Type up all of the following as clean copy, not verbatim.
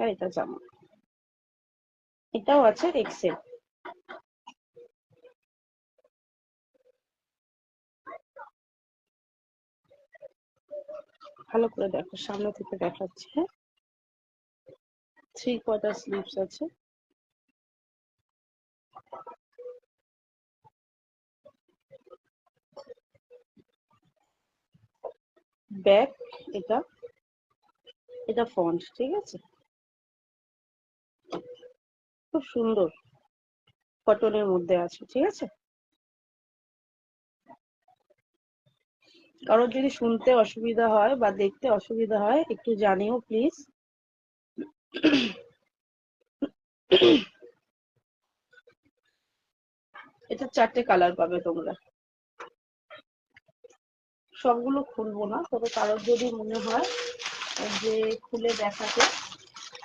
আর এটা জামা, এটাও আছে এক্সেল। ভালো করে দেখো, সামনে থেকে দেখাচ্ছি। হ্যাঁ, 3/4 স্লিভস আছে। ব্যাক, এটা এটা ফন্ট, ঠিক আছে, খুব সুন্দর কটনের মধ্যে আছে, ঠিক আছে। কারোর যদি শুনতে অসুবিধা হয় বা দেখতে অসুবিধা হয় একটু জানিও প্লিজ। এটা 4টে কালার পাবে তোমরা। সবগুলো খুলবো না, তবে কারোর যদি মনে হয় যে খুলে দেখাতে,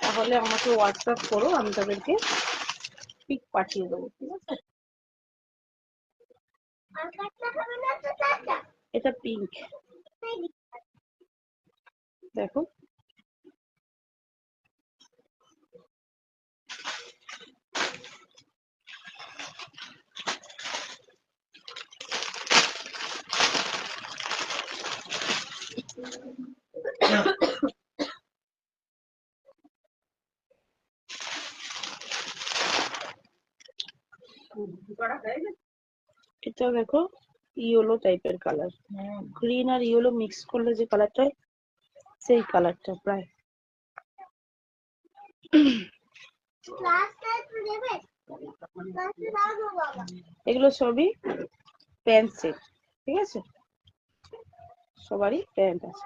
তাহলে আমাকে হোয়াটসঅ্যাপ করো, আমি তাদেরকে পিক পাঠিয়ে দেবো, ঠিক আছে। এটা পিঙ্ক, দেখো। এটা দেখো, ইয়েলো টাইপের কালার, গ্রিন আর ইয়েলো মিক্স করলে যে কালারটা, সেই কালারটা প্রায়। এগুলো সবই প্যান্ট সেট, ঠিক আছে, সবারই প্যান্ট আছে।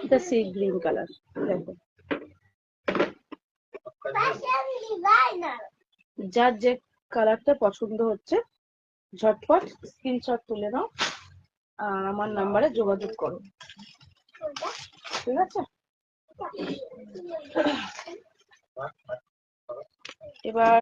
এটা সি গ্রিন কালার, দেখো। যার যে কালারটা পছন্দ হচ্ছে ঝটপট স্ক্রিনশট তুলে নাও আর আমার নাম্বারে যোগাযোগ করো, ঠিক আছে। এবার